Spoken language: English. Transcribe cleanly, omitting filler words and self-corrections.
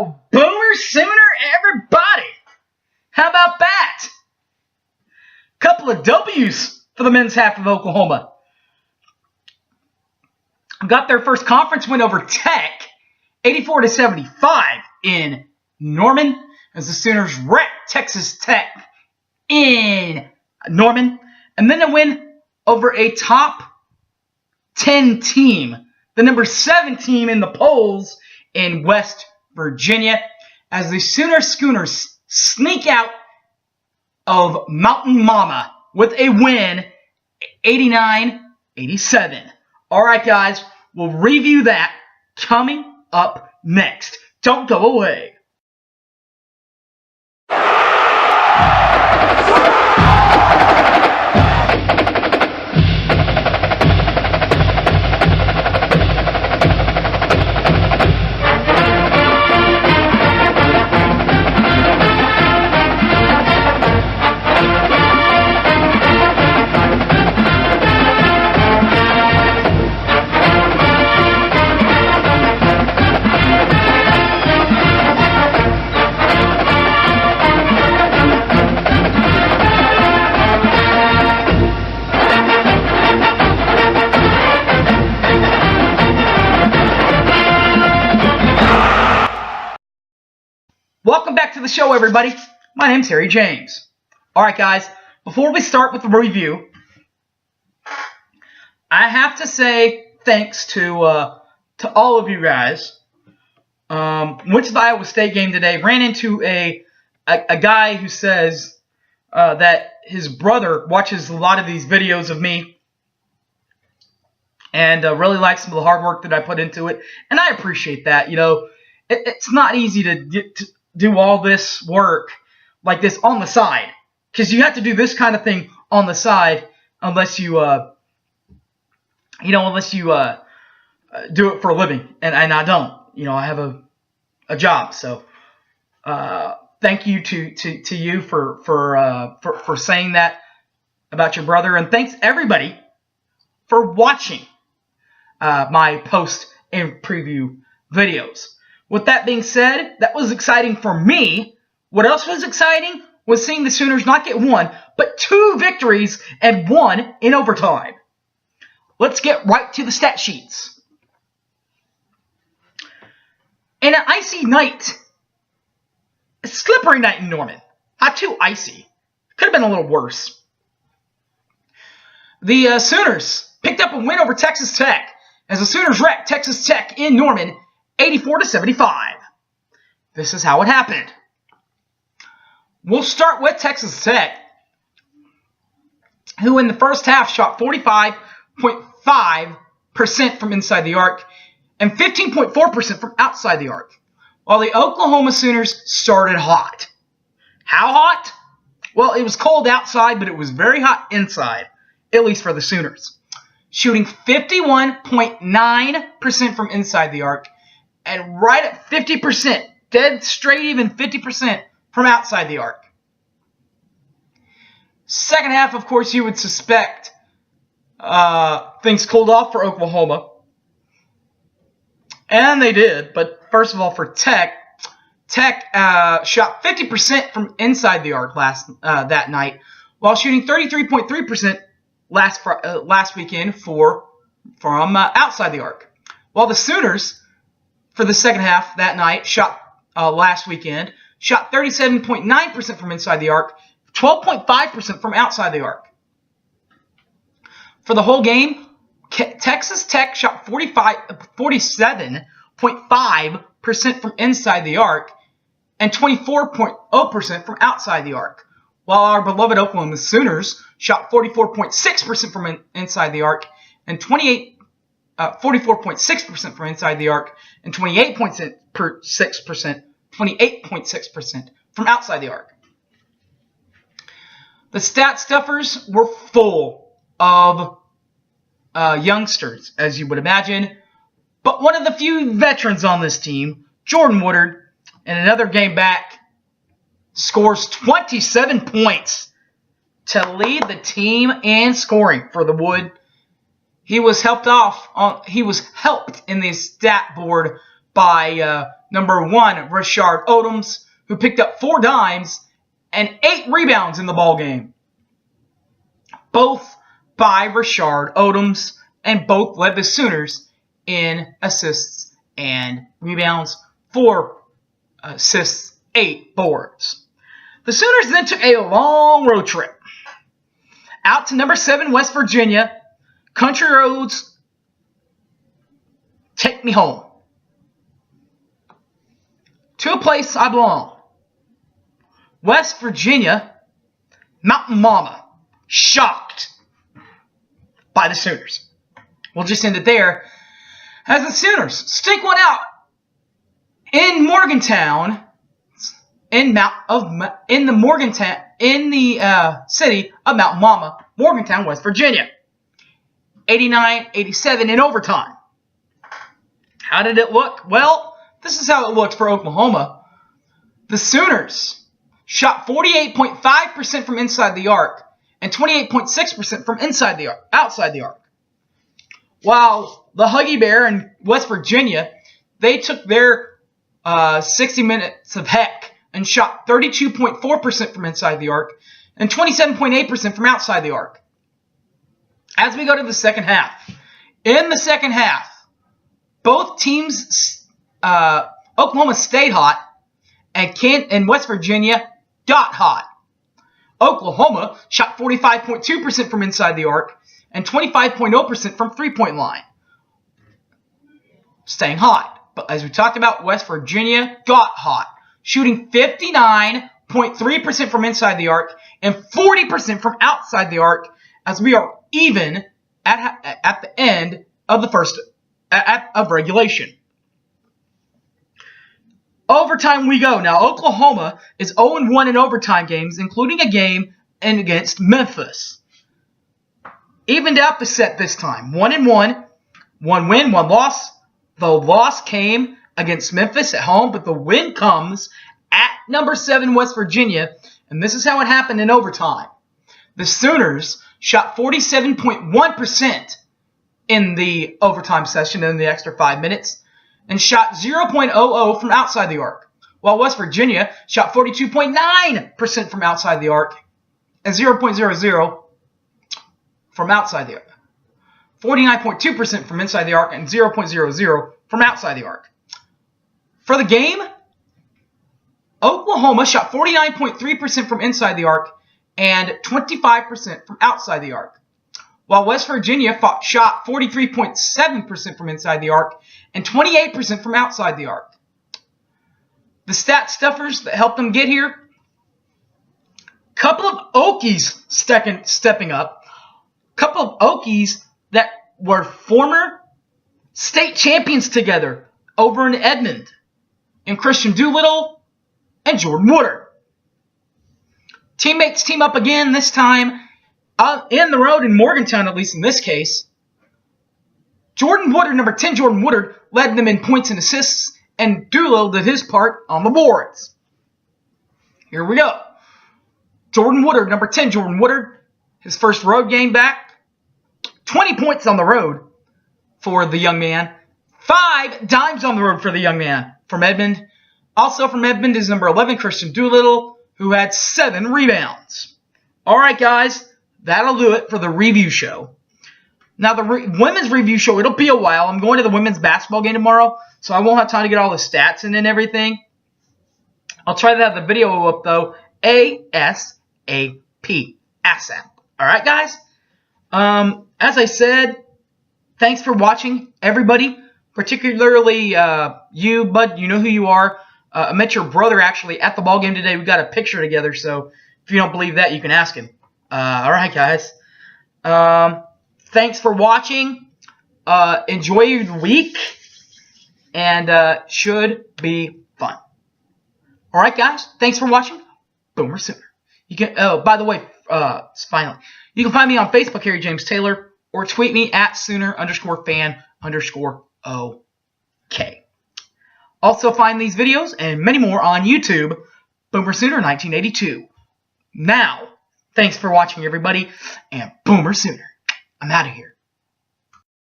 Oh, Boomer Sooner, everybody! How about that? Couple of W's for the men's half of Oklahoma. Got their first conference win over Tech, 84-75 in Norman, as the Sooners wrecked Texas Tech in Norman, and then a win over a top 10 team, the number 7 team in the polls in West Virginia, as the Schooners sneak out of Mountain Mama with a win, 89-87. All right, guys, we'll review that coming up next. Don't go away. Welcome back to the show, everybody. My name's Harry James. All right, guys, before we start with the review, I have to say thanks to all of you guys. Went to the Iowa State game today, ran into a guy who says that his brother watches a lot of these videos of me and really likes some of the hard work that I put into it, and I appreciate that. You know, it's not easy to do all this work like this on the side, because you have to do this kind of thing on the side unless you do it for a living, and I don't. You know, I have a job, so thank you to you for saying that about your brother, and thanks everybody for watching my post and preview videos. With that being said, that was exciting for me. What else was exciting was seeing the Sooners not get one, but 2 victories and 1 in overtime. Let's get right to the stat sheets. In an icy night, a slippery night in Norman. Not too icy. Could have been a little worse. The Sooners picked up a win over Texas Tech, as the Sooners wrecked Texas Tech in Norman, 84-75. This is how it happened. We'll start with Texas Tech, who in the first half shot 45.5% from inside the arc and 15.4% from outside the arc, while the Oklahoma Sooners started hot. How hot? Well, it was cold outside, but it was very hot inside, at least for the Sooners, shooting 51.9% from inside the arc and right at 50%, dead straight even 50% from outside the arc. Second half, of course, you would suspect things cooled off for Oklahoma. And they did, but first of all, for Tech shot 50% from inside the arc that night, while shooting 33.3% last weekend from outside the arc. While the Sooners, for the second half that night, last weekend, shot 37.9% from inside the arc, 12.5% from outside the arc. For the whole game, Texas Tech shot 47.5% from inside the arc and 24.0% from outside the arc, while our beloved Oklahoma Sooners shot 44.6% from inside the arc and 44.6% from inside the arc and 28.6% from outside the arc. The stat stuffers were full of youngsters, as you would imagine, but one of the few veterans on this team, Jordan Woodard, in another game back, scores 27 points to lead the team in scoring for the Wood. He was helped in the stat board by number 1, Rashard Odoms, who picked up 4 dimes and 8 rebounds in the ball game. Both by Rashard Odoms, and both led the Sooners in assists and rebounds. 4 assists, 8 boards. The Sooners then took a long road trip out to number 7, West Virginia. Country roads, take me home. To a place I belong. West Virginia, Mountain Mama, shocked by the Sooners. We'll just end it there. As the Sooners stink one out in Morgantown, in the city of Mountain Mama, Morgantown, West Virginia. 89-87 in overtime. How did it look? Well, this is how it looked for Oklahoma. The Sooners shot 48.5% from inside the arc and 28.6% from outside the arc. While the Huggy Bear in West Virginia, they took their 60 minutes of heck and shot 32.4% from inside the arc and 27.8% from outside the arc. As we go to the second half, in the second half, both teams, Oklahoma stayed hot, and West Virginia got hot. Oklahoma shot 45.2% from inside the arc and 25.0% from three-point line. Staying hot. But as we talked about, West Virginia got hot, shooting 59.3% from inside the arc and 40% from outside the arc, as we are even at the end of the first of regulation. Overtime we go. Now, Oklahoma is 0-1 in overtime games, including a game against Memphis. Evened out the set this time. 1-1. 1 win, 1 loss. The loss came against Memphis at home, but the win comes at number 7 West Virginia, and this is how it happened in overtime. The Sooners shot 47.1% in the overtime session in the extra 5 minutes and shot 0.00 from outside the arc, while West Virginia shot 42.9% from outside the arc and 0.00 from outside the arc. 49.2% from inside the arc and 0.00 from outside the arc. For the game, Oklahoma shot 49.3% from inside the arc and 25% from outside the arc, while West Virginia shot 43.7% from inside the arc and 28% from outside the arc. The stat stuffers that helped them get here: couple of Okies stepping up, couple of Okies that were former state champions together over in Edmond, and Christian Doolittle and Jordan Woodard. Teammates team up again, this time in the road in Morgantown, at least in this case. Jordan Woodard, number 10 Jordan Woodard, led them in points and assists, and Doolittle did his part on the boards. Here we go. Jordan Woodard, number 10 Jordan Woodard, his first road game back. 20 points on the road for the young man. 5 dimes on the road for the young man from Edmond. Also from Edmond is number 11 Christian Doolittle, who had 7 rebounds. All right, guys, that'll do it for the review show. Now, the women's review show, it'll be a while. I'm going to the women's basketball game tomorrow, so I won't have time to get all the stats in and everything. I'll try to have the video up, though, ASAP. ASAP. All right, guys? As I said, thanks for watching, everybody, particularly you, bud. You know who you are. I met your brother, actually, at the ball game today. We got a picture together, so if you don't believe that, you can ask him. All right, guys. Thanks for watching. Enjoy your week, and should be fun. All right, guys. Thanks for watching. Boomer Sooner. You can. Oh, by the way, finally, you can find me on Facebook, Harry James Taylor, or tweet me at Sooner_fan_OK. Also find these videos and many more on YouTube, Boomer Sooner 1982. Now, thanks for watching, everybody, and Boomer Sooner. I'm out of here.